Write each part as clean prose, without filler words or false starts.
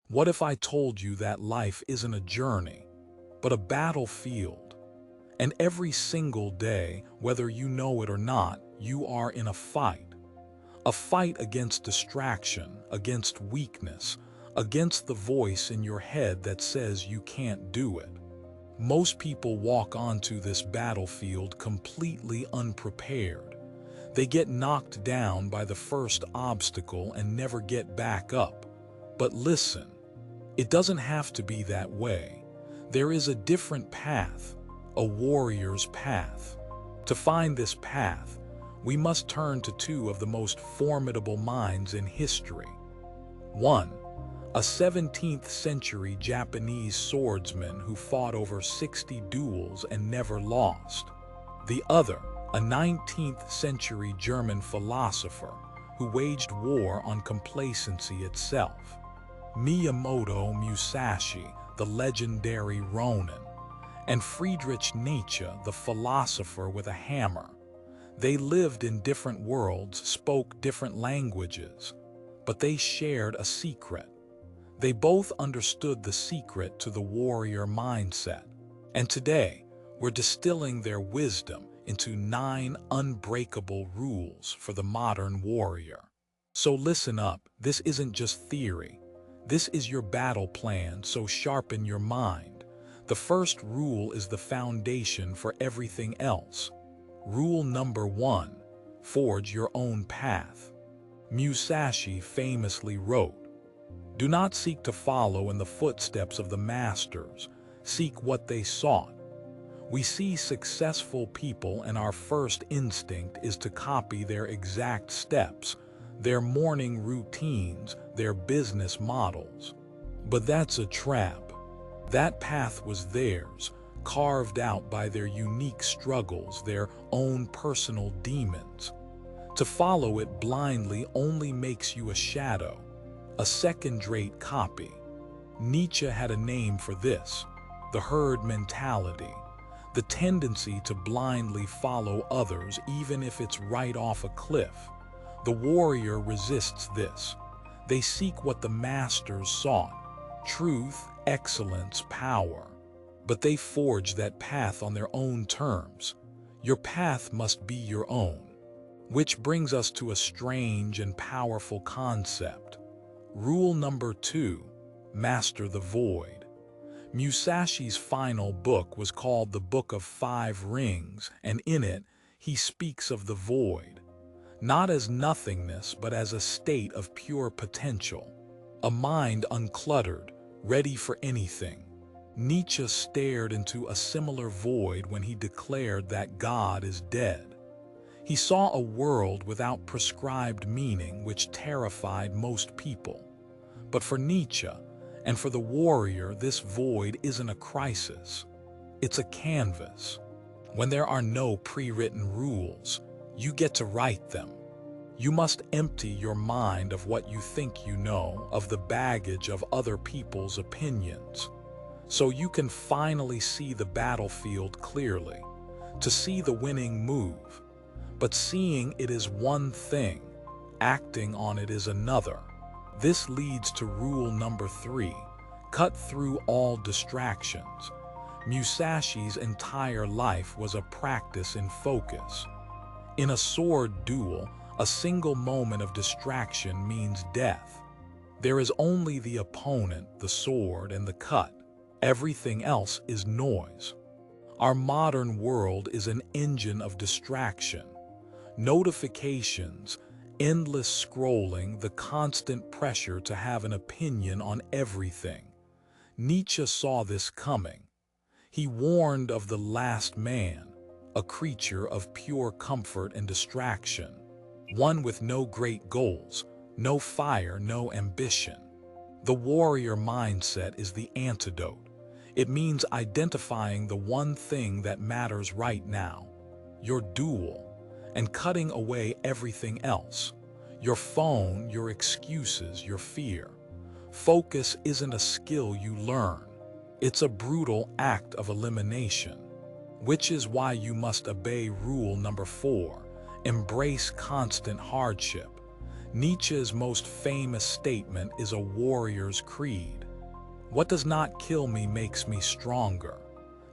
What if I told you that life isn't a journey, but a battlefield? And every single day, whether you know it or not, you are in a fight. A fight against distraction, against weakness, against the voice in your head that says you can't do it. Most people walk onto this battlefield completely unprepared. They get knocked down by the first obstacle and never get back up. But listen, it doesn't have to be that way. There is a different path, a warrior's path. To find this path, we must turn to two of the most formidable minds in history. One, a 17th century Japanese swordsman who fought over 60 duels and never lost. The other, a 19th century German philosopher who waged war on complacency itself. Miyamoto Musashi, the legendary Ronin, and Friedrich Nietzsche, the philosopher with a hammer. They lived in different worlds, spoke different languages, but they shared a secret. They both understood the secret to the warrior mindset. And today, we're distilling their wisdom into 9 unbreakable rules for the modern warrior. So listen up, this isn't just theory. This is your battle plan, so sharpen your mind. The first rule is the foundation for everything else. Rule number 1, forge your own path. Musashi famously wrote, "Do not seek to follow in the footsteps of the masters, seek what they sought." We see successful people and our first instinct is to copy their exact steps, their morning routines, their business models. But that's a trap. That path was theirs, carved out by their unique struggles, their own personal demons. To follow it blindly only makes you a shadow, a second-rate copy. Nietzsche had a name for this, the herd mentality, the tendency to blindly follow others even if it's right off a cliff. The warrior resists this. They seek what the masters sought, truth, excellence, power. But they forge that path on their own terms. Your path must be your own. Which brings us to a strange and powerful concept. Rule number 2, master the void. Musashi's final book was called the Book of 5 Rings, and in it, he speaks of the void, not as nothingness, but as a state of pure potential, a mind uncluttered, ready for anything. Nietzsche stared into a similar void when he declared that God is dead. He saw a world without prescribed meaning which terrified most people. But for Nietzsche, and for the warrior, this void isn't a crisis. It's a canvas. When there are no pre-written rules, you get to write them. You must empty your mind of what you think you know, of the baggage of other people's opinions, so you can finally see the battlefield clearly, to see the winning move. But seeing it is one thing, acting on it is another. This leads to rule number 3, cut through all distractions. Musashi's entire life was a practice in focus. In a sword duel, a single moment of distraction means death. There is only the opponent, the sword, and the cut. Everything else is noise. Our modern world is an engine of distraction. Notifications, endless scrolling, the constant pressure to have an opinion on everything. Nietzsche saw this coming. He warned of the last man, a creature of pure comfort and distraction, one with no great goals, no fire, no ambition. The warrior mindset is the antidote. It means identifying the one thing that matters right now, your duel, and cutting away everything else, your phone, your excuses, your fear. Focus isn't a skill you learn. It's a brutal act of elimination, which is why you must obey rule number 4, embrace constant hardship. Nietzsche's most famous statement is a warrior's creed. What does not kill me makes me stronger.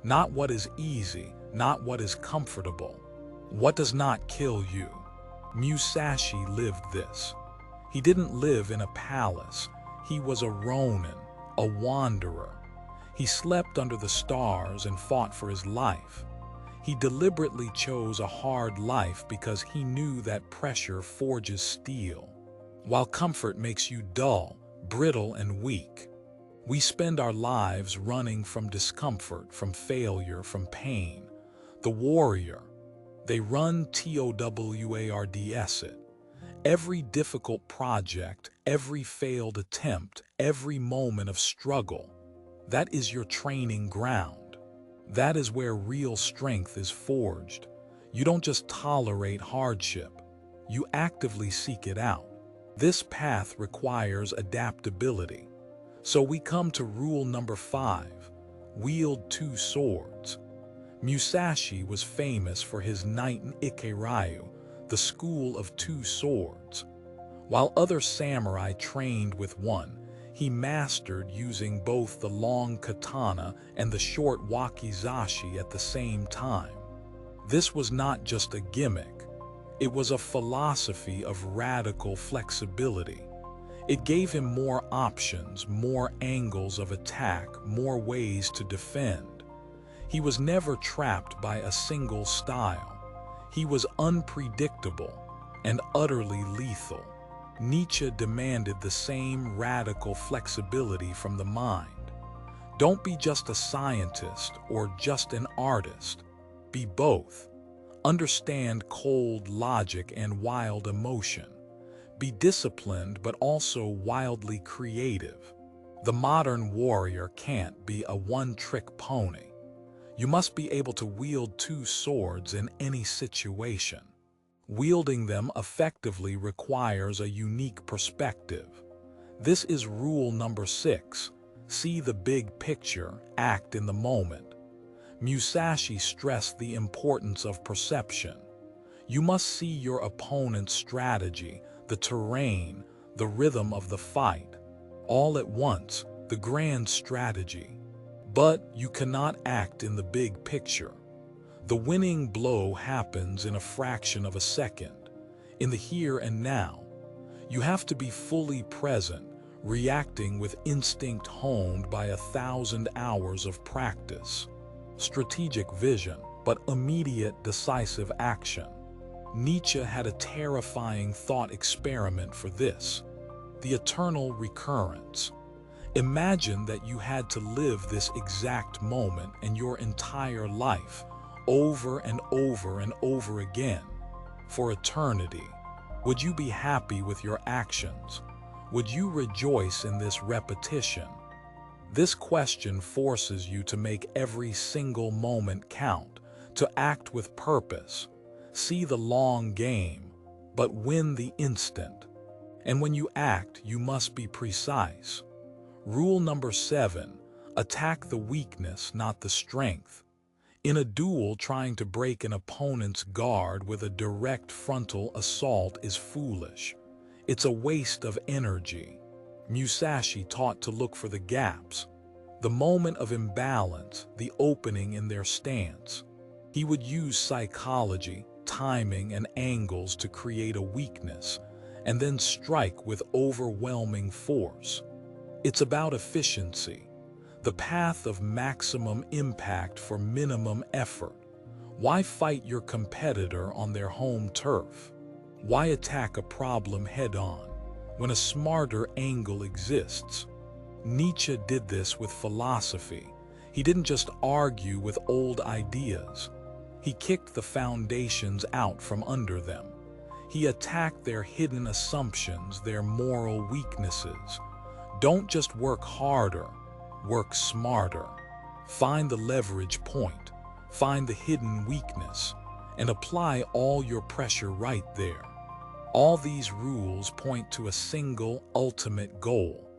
Not what is easy, not what is comfortable. What does not kill you? Musashi lived this. He didn't live in a palace. He was a ronin, a wanderer. He slept under the stars and fought for his life. He deliberately chose a hard life because he knew that pressure forges steel, while comfort makes you dull, brittle, and weak. We spend our lives running from discomfort, from failure, from pain. The warrior, they run towards it. Every difficult project, every failed attempt, every moment of struggle, that is your training ground. That is where real strength is forged. You don't just tolerate hardship, you actively seek it out. This path requires adaptability. So we come to rule number 5, wield 2 swords. Musashi was famous for his Niiten Ikiryu, the school of 2 swords. While other samurai trained with one, he mastered using both the long katana and the short wakizashi at the same time. This was not just a gimmick. It was a philosophy of radical flexibility. It gave him more options, more angles of attack, more ways to defend. He was never trapped by a single style. He was unpredictable and utterly lethal. Nietzsche demanded the same radical flexibility from the mind. Don't be just a scientist or just an artist. Be both. Understand cold logic and wild emotion. Be disciplined but also wildly creative. The modern warrior can't be a one-trick pony. You must be able to wield 2 swords in any situation. Wielding them effectively requires a unique perspective. This is rule number 6. See the big picture, act in the moment. Musashi stressed the importance of perception. You must see your opponent's strategy, the terrain, the rhythm of the fight, all at once, the grand strategy. But you cannot act in the big picture. The winning blow happens in a fraction of a second, in the here and now. You have to be fully present, reacting with instinct honed by 1,000 hours of practice. Strategic vision, but immediate decisive action. Nietzsche had a terrifying thought experiment for this: the eternal recurrence. Imagine that you had to live this exact moment and your entire life, over and over and over again, for eternity. Would you be happy with your actions? Would you rejoice in this repetition? This question forces you to make every single moment count, to act with purpose. See the long game, but win the instant. And when you act, you must be precise. Rule number 7, attack the weakness, not the strength. In a duel, trying to break an opponent's guard with a direct frontal assault is foolish. It's a waste of energy. Musashi taught to look for the gaps, the moment of imbalance, the opening in their stance. He would use psychology, timing, and angles to create a weakness, and then strike with overwhelming force. It's about efficiency, the path of maximum impact for minimum effort. Why fight your competitor on their home turf? Why attack a problem head-on when a smarter angle exists? Nietzsche did this with philosophy. He didn't just argue with old ideas. He kicked the foundations out from under them. He attacked their hidden assumptions, their moral weaknesses. Don't just work harder, work smarter. Find the leverage point, find the hidden weakness, and apply all your pressure right there. All these rules point to a single ultimate goal.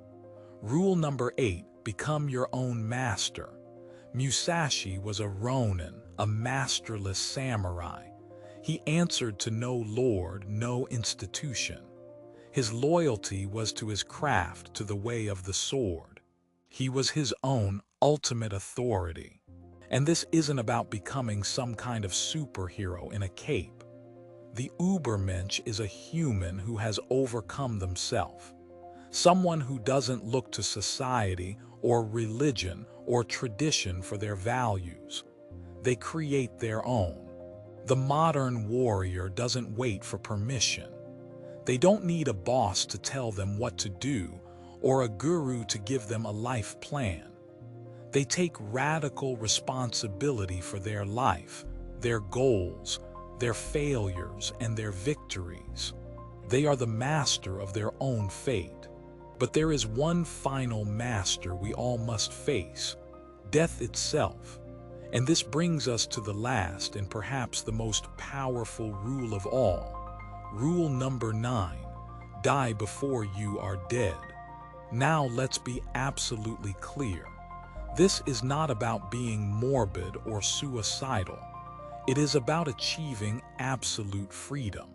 Rule number 8, become your own master. Musashi was a ronin, a masterless samurai. He answered to no lord, no institution. His loyalty was to his craft, to the way of the sword. He was his own ultimate authority. And this isn't about becoming some kind of superhero in a cape. The Übermensch is a human who has overcome themselves. Someone who doesn't look to society or religion or tradition for their values. They create their own. The modern warrior doesn't wait for permission. They don't need a boss to tell them what to do or a guru to give them a life plan. They take radical responsibility for their life, their goals, their failures, and their victories. They are the master of their own fate. But there is one final master we all must face, death itself. And this brings us to the last and perhaps the most powerful rule of all. Rule number 9, die before you are dead. Now let's be absolutely clear. This is not about being morbid or suicidal. It is about achieving absolute freedom.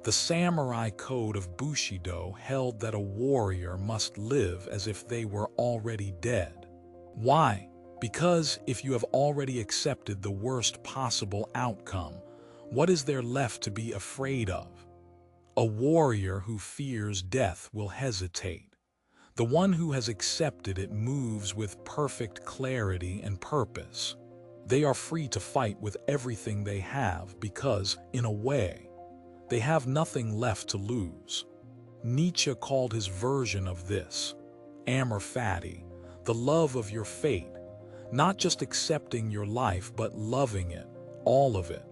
The samurai code of Bushido held that a warrior must live as if they were already dead. Why? Because if you have already accepted the worst possible outcome, what is there left to be afraid of? A warrior who fears death will hesitate. The one who has accepted it moves with perfect clarity and purpose. They are free to fight with everything they have because, in a way, they have nothing left to lose. Nietzsche called his version of this amor fati, the love of your fate, not just accepting your life but loving it, all of it.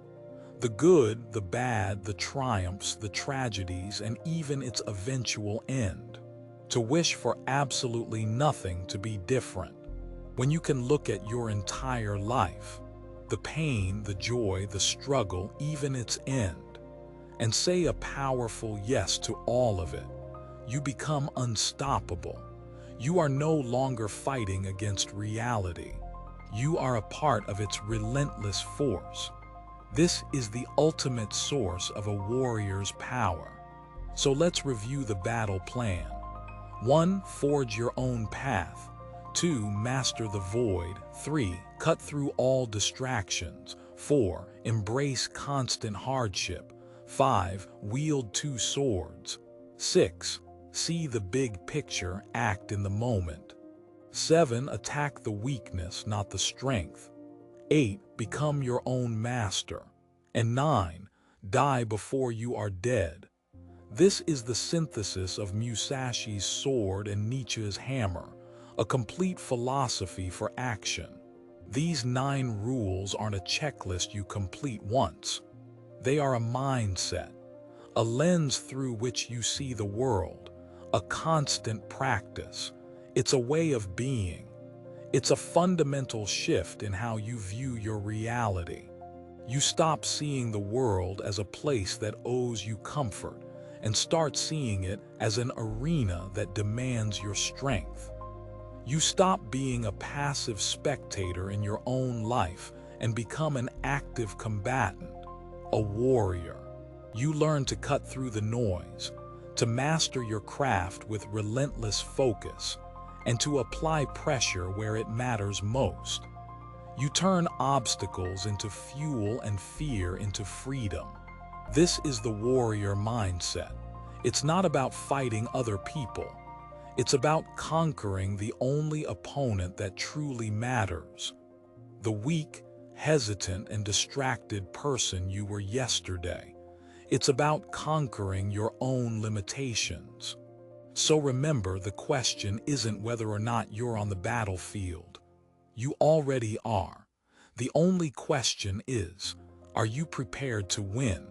The good, the bad, the triumphs, the tragedies, and even its eventual end. To wish for absolutely nothing to be different. When you can look at your entire life, the pain, the joy, the struggle, even its end, and say a powerful yes to all of it, you become unstoppable. You are no longer fighting against reality. You are a part of its relentless force. This is the ultimate source of a warrior's power. So let's review the battle plan. 1. Forge your own path. 2. Master the void. 3. Cut through all distractions. 4. Embrace constant hardship. 5. Wield 2 swords. 6. See the big picture, act in the moment. 7. Attack the weakness, not the strength. 8. Become your own master. And 9. Die before you are dead. This is the synthesis of Musashi's sword and Nietzsche's hammer, a complete philosophy for action. These 9 rules aren't a checklist you complete once. They are a mindset, a lens through which you see the world, a constant practice. It's a way of being. It's a fundamental shift in how you view your reality. You stop seeing the world as a place that owes you comfort and start seeing it as an arena that demands your strength. You stop being a passive spectator in your own life and become an active combatant, a warrior. You learn to cut through the noise, to master your craft with relentless focus, and to apply pressure where it matters most. You turn obstacles into fuel and fear into freedom. This is the warrior mindset. It's not about fighting other people. It's about conquering the only opponent that truly matters. The weak, hesitant, and distracted person you were yesterday. It's about conquering your own limitations. So remember, the question isn't whether or not you're on the battlefield. You already are. The only question is, are you prepared to win?